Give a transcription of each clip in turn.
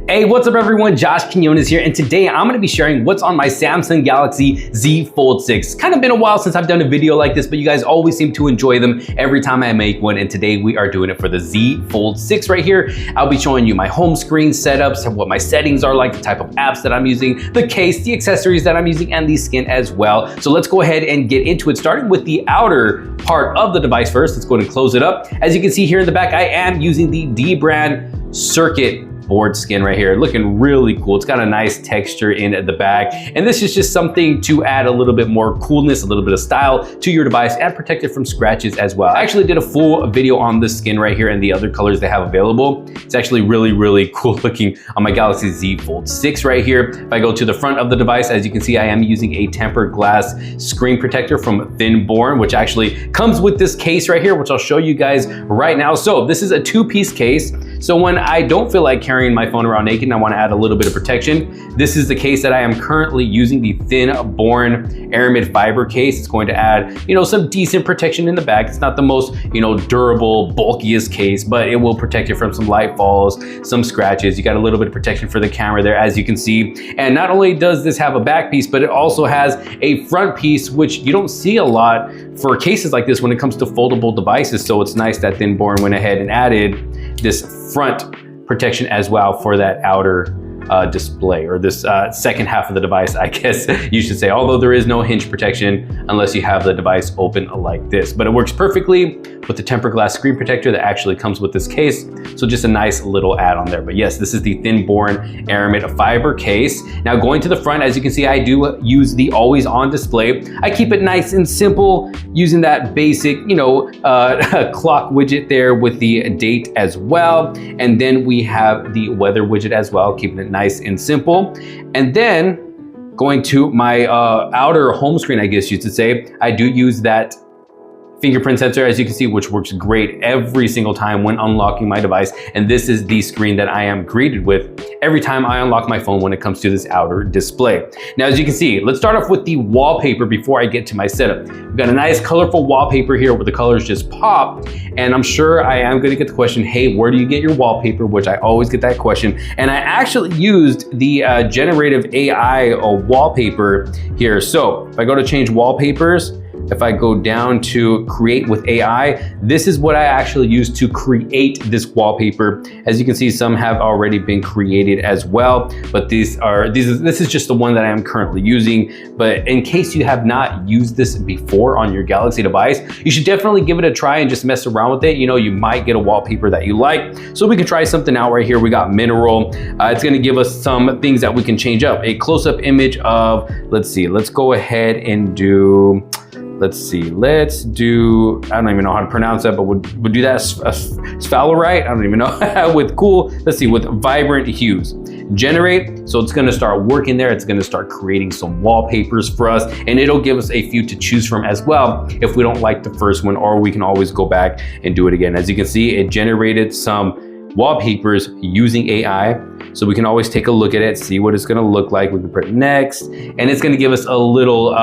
Hey, what's up everyone? Josh Quinones here, and today I'm gonna be sharing what's on my Samsung Galaxy Z Fold 6. It's kind of been a while since I've done a video like this, but you guys always seem to enjoy them every time I make one, and today we are doing it for the Z Fold 6 right here. I'll be showing you my home screen setups, what my settings are like, the type of apps that I'm using, the case, the accessories that I'm using, and the skin as well. So let's go ahead and get into it, starting with the outer part of the device first. Let's go ahead and close it up. As you can see here in the back, I am using the Dbrand Circuit board skin right here, looking really cool. It's got a nice texture in the back, and this is just something to add a little bit more coolness, a little bit of style to your device and protect it from scratches as well. I actually did a full video on this skin right here and the other colors they have available. It's actually really cool looking on my Galaxy Z Fold 6 right here. If I go to the front of the device, as you can see, I am using a tempered glass screen protector from Thinborn, which actually comes with this case right here, which I'll show you guys right now. So this is a two-piece case. So when I don't feel like carrying my phone around naked and I want to add a little bit of protection, this is the case that I am currently using, the Thinborn Aramid fiber case. It's going to add, some decent protection in the back. It's not the most, durable, bulkiest case, but it will protect you from some light falls, some scratches. You got a little bit of protection for the camera there, as you can see. And not only does this have a back piece, but it also has a front piece, which you don't see a lot for cases like this when it comes to foldable devices. So it's nice that Thinborn went ahead and added this front protection as well for that outer display, or this second half of the device, I guess you should say, although there is no hinge protection unless you have the device open like this. But it works perfectly with the tempered glass screen protector that actually comes with this case. So just a nice little add-on there. But yes, this is the Thinborn Aramid fiber case. Now going to the front, as you can see, I do use the always on display. I keep it nice and simple using that basic, clock widget there with the date as well. And then we have the weather widget as well, keeping it nice and simple. And then going to my outer home screen, I guess you could say, I do use that fingerprint sensor, as you can see, which works great every single time when unlocking my device. And this is the screen that I am greeted with every time I unlock my phone when it comes to this outer display. Now, as you can see, let's start off with the wallpaper before I get to my setup. We've got a nice colorful wallpaper here where the colors just pop. And I'm sure I am gonna get the question, hey, where do you get your wallpaper? Which I always get that question. And I actually used the generative AI wallpaper here. So if I go to change wallpapers, if I go down to create with AI, this is what I actually use to create this wallpaper. As you can see, some have already been created as well, but this is just the one that I am currently using. But in case you have not used this before on your Galaxy device, you should definitely give it a try and just mess around with it. You might get a wallpaper that you like. So we can try something out right here. We got mineral. It's gonna give us some things that we can change up. A close-up image of, let's go ahead and do, let's do, I don't even know how to pronounce that, but would do that sphalerite? I don't even know. with vibrant hues. Generate, so it's gonna start working there. It's gonna start creating some wallpapers for us, and it'll give us a few to choose from as well if we don't like the first one, or we can always go back and do it again. As you can see, it generated some wallpapers using AI. So we can always take a look at it, see what it's gonna look like. We can press next, and it's gonna give us a little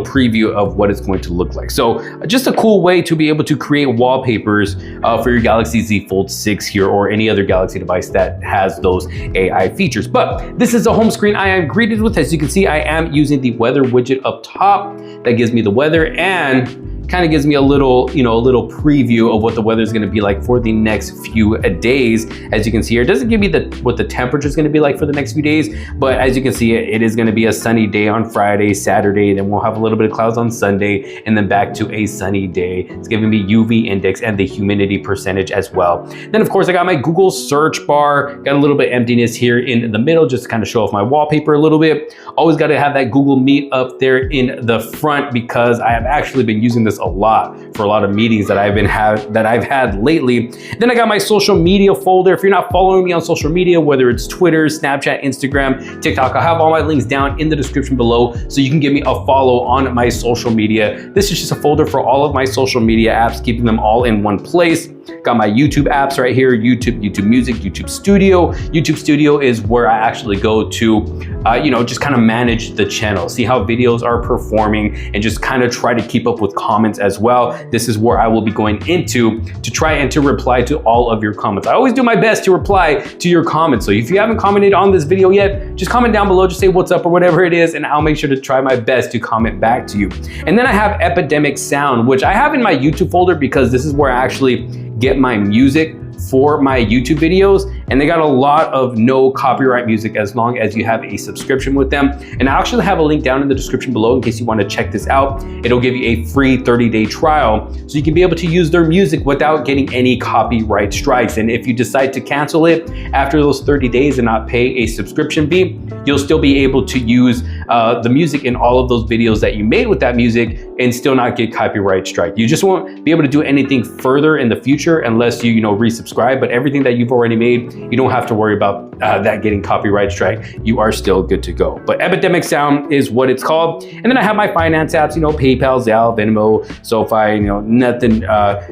preview of what it's going to look like. So just a cool way to be able to create wallpapers for your Galaxy Z Fold 6 here, or any other Galaxy device that has those AI features. But this is the home screen I am greeted with. As you can see, I am using the weather widget up top that gives me the weather and kind of gives me a little preview of what the weather is going to be like for the next few days. As you can see here, it doesn't give me what the temperature is going to be like for the next few days, but as you can see, it is going to be a sunny day on Friday, Saturday, then we'll have a little bit of clouds on Sunday, and then back to a sunny day. It's giving me UV index and the humidity percentage as well. Then of course I got my Google search bar, got a little bit of emptiness here in the middle just to kind of show off my wallpaper a little bit. Always got to have that Google Meet up there in the front, because I have actually been using this a lot for a lot of meetings that I've had lately. Then I got my social media folder. If you're not following me on social media, whether it's Twitter, Snapchat, Instagram, TikTok, I'll have all my links down in the description below, so you can give me a follow on my social media. This is just a folder for all of my social media apps, keeping them all in one place. Got my YouTube apps right here, YouTube Music, YouTube Studio. YouTube Studio is where I actually go to, just kind of manage the channel, see how videos are performing, and just kind of try to keep up with comments as well. This is where I will be going into to try and to reply to all of your comments. I always do my best to reply to your comments. So if you haven't commented on this video yet, just comment down below, just say what's up or whatever it is, and I'll make sure to try my best to comment back to you. And then I have Epidemic Sound, which I have in my YouTube folder because this is where I actually get my music for my YouTube videos, and they got a lot of no copyright music as long as you have a subscription with them. And I actually have a link down in the description below in case you want to check this out. It'll give you a free 30-day trial so you can be able to use their music without getting any copyright strikes. And if you decide to cancel it after those 30 days and not pay a subscription fee, you'll still be able to use the music in all of those videos that you made with that music and still not get copyright strike. You just won't be able to do anything further in the future unless you resubscribe, but everything that you've already made, you don't have to worry about that getting copyright strike. You are still good to go. But Epidemic Sound is what it's called. And then I have my finance apps, PayPal, Zelle, Venmo, SoFi,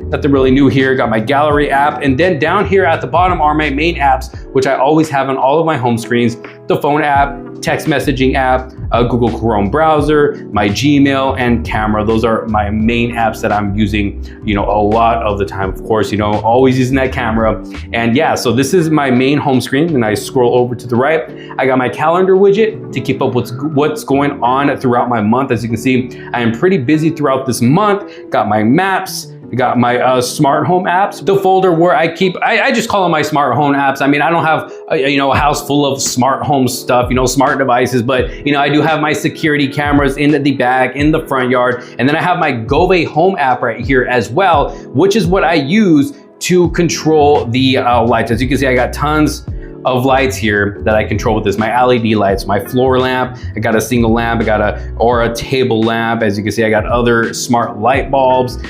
nothing really new here. Got my gallery app. And then down here at the bottom are my main apps, which I always have on all of my home screens. The phone app, text messaging app, Google Chrome browser, my Gmail, and camera. Those are my main apps that I'm using, a lot of the time. Of course, always using that camera. And yeah, so this is my main home screen. And I scroll over to the right. I got my calendar widget to keep up with what's going on throughout my month. As you can see, I am pretty busy throughout this month. Got my maps. I got my smart home apps, the folder where I keep, I just call them my smart home apps. I mean, I don't have, a house full of smart home stuff, smart devices, but, I do have my security cameras in the back, in the front yard. And then I have my Gove Home app right here as well, which is what I use to control the lights. As you can see, I got tons of lights here that I control with this. My LED lights, my floor lamp, I got a single lamp, I got a table lamp. As you can see, I got other smart light bulbs,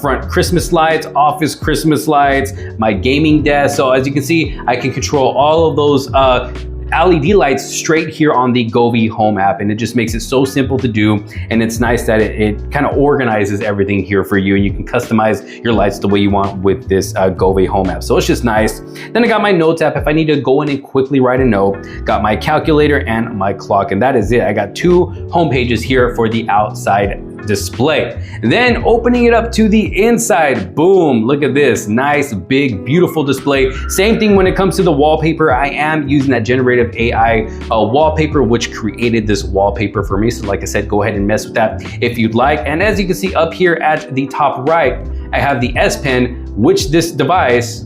front Christmas lights, office Christmas lights, my gaming desk. So as you can see, I can control all of those LED lights straight here on the Gove Home app, and it just makes it so simple to do. And it's nice that it kind of organizes everything here for you, and you can customize your lights the way you want with this Gove Home app. So it's just nice. Then I got my notes app if I need to go in and quickly write a note. Got my calculator and my clock, and that is it. I got 2 home pages here for the outside display. Then opening it up to the inside, boom, look at this nice, big, beautiful display. Same thing when it comes to the wallpaper. I am using that generative AI wallpaper, which created this wallpaper for me. So like I said, go ahead and mess with that if you'd like. And as you can see up here at the top right, I have the S Pen, which this device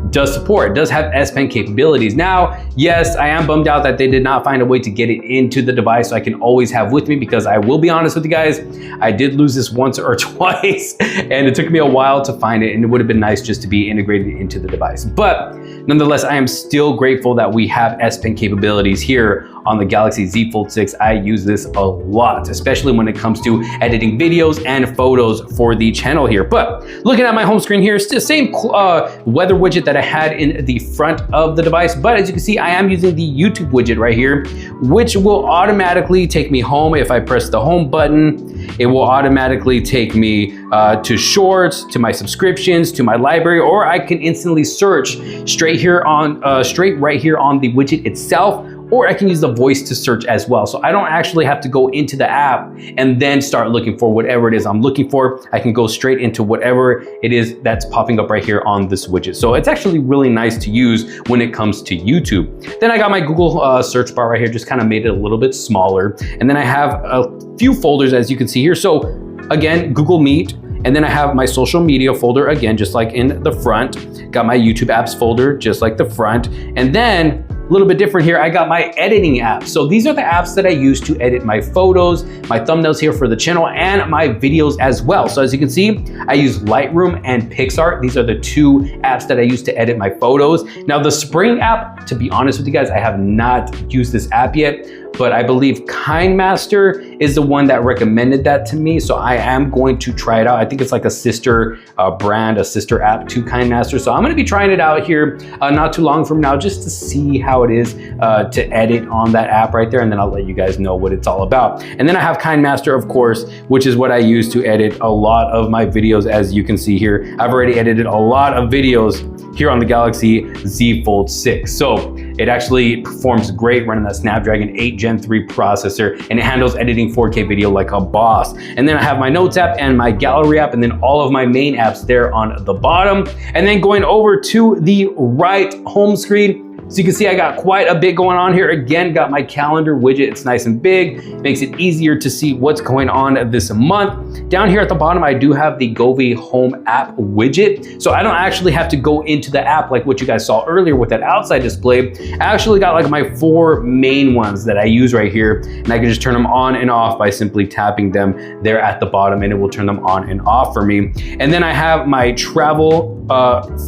does support. It does have S Pen capabilities. Now, yes, I am bummed out that they did not find a way to get it into the device so I can always have with me, because I will be honest with you guys, I did lose this once or twice and it took me a while to find it, and it would have been nice just to be integrated into the device. But nonetheless, I am still grateful that we have S Pen capabilities here on the Galaxy Z Fold 6. I use this a lot, especially when it comes to editing videos and photos for the channel here. But looking at my home screen here, it's the same weather widget that I had in the front of the device. But as you can see, I am using the YouTube widget right here, which will automatically take me home. If I press the home button, it will automatically take me to shorts, to my subscriptions, to my library, or I can instantly search straight right here on the widget itself, or I can use the voice to search as well. So I don't actually have to go into the app and then start looking for whatever it is I'm looking for. I can go straight into whatever it is that's popping up right here on this widget. So it's actually really nice to use when it comes to YouTube. Then I got my Google search bar right here, just kind of made it a little bit smaller. And then I have a few folders, as you can see here. So again, Google Meet. And then I have my social media folder, again, just like in the front. Got my YouTube apps folder, just like the front. And then a little bit different here, I got my editing apps. So these are the apps that I use to edit my photos, my thumbnails here for the channel, and my videos as well. So as you can see, I use Lightroom and PixArt. These are the 2 apps that I use to edit my photos. Now the Spring app, to be honest with you guys, I have not used this app yet, but I believe KineMaster is the one that recommended that to me. So I am going to try it out. I think it's like a sister brand, a sister app to KineMaster. So I'm gonna be trying it out here not too long from now, just to see how it is to edit on that app right there. And then I'll let you guys know what it's all about. And then I have KineMaster, of course, which is what I use to edit a lot of my videos. As you can see here, I've already edited a lot of videos here on the Galaxy Z Fold 6. So it actually performs great running that Snapdragon 8 Gen 3 processor, and it handles editing 4K video like a boss. And then I have my Notes app and my Gallery app, and then all of my main apps there on the bottom. And then going over to the right home screen, so you can see I got quite a bit going on here. Again, got my calendar widget. It's nice and big. Makes it easier to see what's going on this month. Down here at the bottom, I do have the Govee Home app widget. So I don't actually have to go into the app like what you guys saw earlier with that outside display. I actually got like my 4 main ones that I use right here, and I can just turn them on and off by simply tapping them there at the bottom, and it will turn them on and off for me. And then I have my travel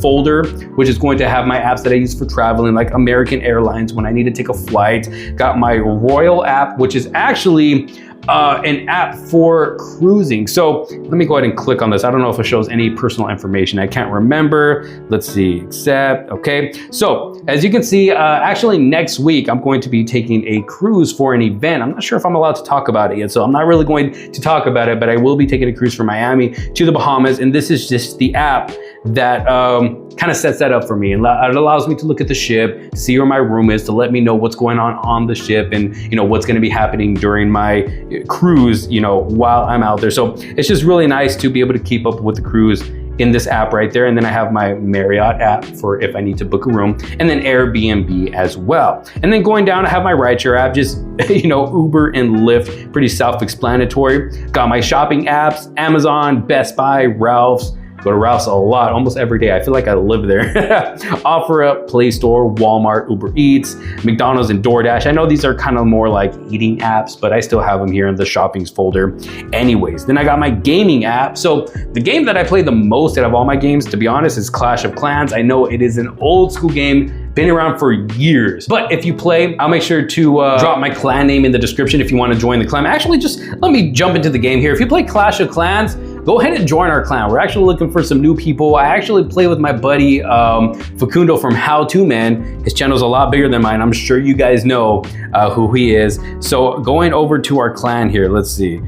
folder, which is going to have my apps that I use for traveling, like American Airlines when I need to take a flight. Got my Royal app, which is actually an app for cruising. So let me go ahead and click on this. I don't know if it shows any personal information. I can't remember. Let's see, accept. Okay. So as you can see, actually next week, I'm going to be taking a cruise for an event. I'm not sure if I'm allowed to talk about it yet, so I'm not really going to talk about it, but I will be taking a cruise from Miami to the Bahamas. And this is just the app that kind of sets that up for me. And it allows me to look at the ship, see where my room is, to let me know what's going on the ship, and what's going to be happening during my cruise, while I'm out there. So it's just really nice to be able to keep up with the cruise in this app right there. And then I have my Marriott app for if I need to book a room, and then Airbnb as well. And then going down, I have my rideshare app, just Uber and Lyft, pretty self-explanatory. Got my shopping apps, Amazon, Best Buy, Ralph's. Go to Ralph's a lot, almost every day. I feel like I live there. OfferUp, Play Store, Walmart, Uber Eats, McDonald's, and DoorDash. I know these are kind of more like eating apps, but I still have them here in the shoppings folder anyways. Then I got my gaming app. So the game that I play the most out of all my games, to be honest, is Clash of Clans. I know it is an old school game, been around for years. But if you play, I'll make sure to drop my clan name in the description if you want to join the clan. Actually, just let me jump into the game here. If you play Clash of Clans, go ahead and join our clan. We're actually looking for some new people. I actually play with my buddy Facundo from How To Man. His channel's a lot bigger than mine. I'm sure you guys know who he is. So going over to our clan here, let's see.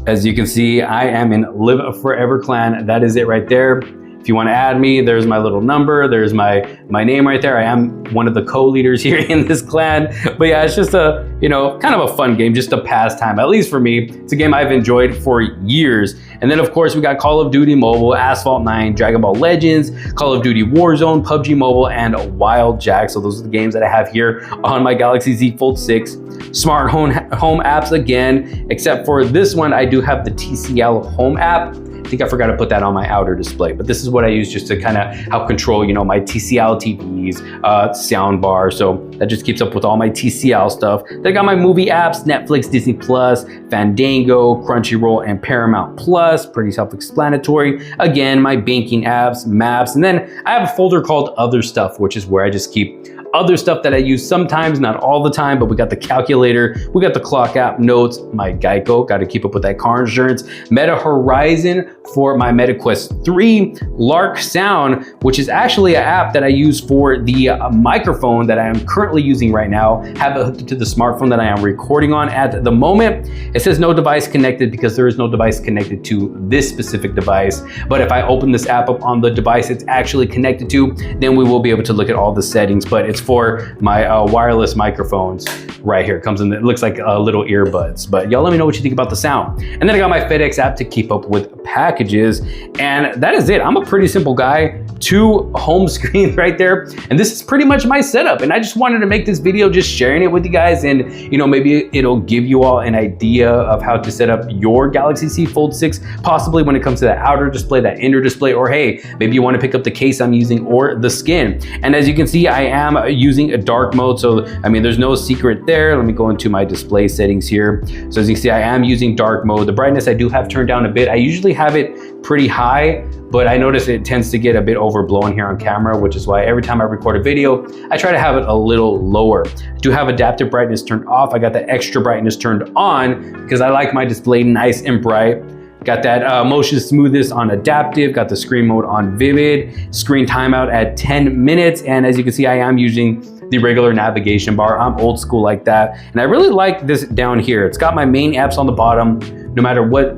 As you can see, I am in Live Forever clan. That is it right there. If you want to add me, there's my little number. There's my name right there. I am one of the co-leaders here in this clan. But yeah, it's just a, kind of a fun game, just a pastime, at least for me. It's a game I've enjoyed for years. And then of course we got Call of Duty Mobile, Asphalt 9, Dragon Ball Legends, Call of Duty Warzone, PUBG Mobile, and Wild Jack. So those are the games that I have here on my Galaxy Z Fold 6. Smart home apps again, except for this one, I do have the TCL Home app. I think I forgot to put that on my outer display, but this is what I use just to kind of help control, my TCL TVs, sound bar. So that just keeps up with all my TCL stuff. Then I got my movie apps, Netflix, Disney Plus, Fandango, Crunchyroll, and Paramount Plus. Pretty self-explanatory. Again, my banking apps, maps, and then I have a folder called Other Stuff, which is where I just keep other stuff that I use sometimes, not all the time, but we got the calculator, we got the clock app, notes, my Geico, got to keep up with that car insurance, Meta Horizon for my MetaQuest 3, Lark Sound, which is actually an app that I use for the microphone that I am currently using right now. Have it hooked to the smartphone that I am recording on at the moment. It says no device connected because there is no device connected to this specific device. But if I open this app up on the device it's actually connected to, then we will be able to look at all the settings. But it's for my wireless microphones right here. It comes in, it looks like little earbuds. But y'all let me know what you think about the sound. And then I got my FedEx app to keep up with packages. And that is it. I'm a pretty simple guy. 2 home screens right there. And this is pretty much my setup. And I just wanted to make this video just sharing it with you guys. And maybe it'll give you all an idea of how to set up your Galaxy Z Fold 6, possibly when it comes to that outer display, that inner display, or hey, maybe you want to pick up the case I'm using or the skin. And as you can see, I am using a dark mode. So, there's no secret there. Let me go into my display settings here. So as you can see, I am using dark mode. The brightness I do have turned down a bit. I usually have it pretty high, but I notice it tends to get a bit overblown here on camera, which is why every time I record a video, I try to have it a little lower. I do have adaptive brightness turned off. I got the extra brightness turned on because I like my display nice and bright. Got that motion smoothness on adaptive, got the screen mode on vivid, screen timeout at 10 minutes. And as you can see, I am using the regular navigation bar. I'm old school like that. And I really like this down here. It's got my main apps on the bottom, no matter what,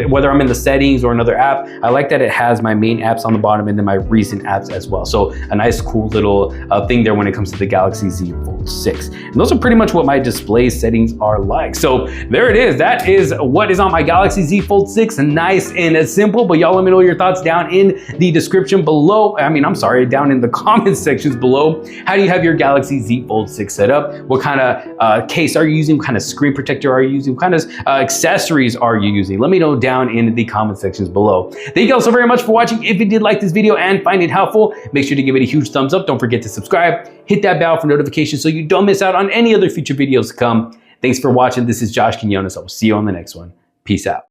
whether I'm in the settings or another app. I like that it has my main apps on the bottom and then my recent apps as well. So a nice cool little thing there when it comes to the Galaxy Z Fold 6. And those are pretty much what my display settings are like. So there it is. That is what is on my Galaxy Z Fold 6. Nice and simple, but y'all let me know your thoughts down in the description below. Down in the comment sections below. How do you have your Galaxy Z Fold 6 set up? What kind of case are you using? What kind of screen protector are you using? What kind of accessories are you using? Let me know down in the comment sections below. Thank you all so very much for watching. If you did like this video and find it helpful, make sure to give it a huge thumbs up. Don't forget to subscribe, hit that bell for notifications so you don't miss out on any other future videos to come. Thanks for watching. This is Josh Quinones. I will see you on the next one. Peace out.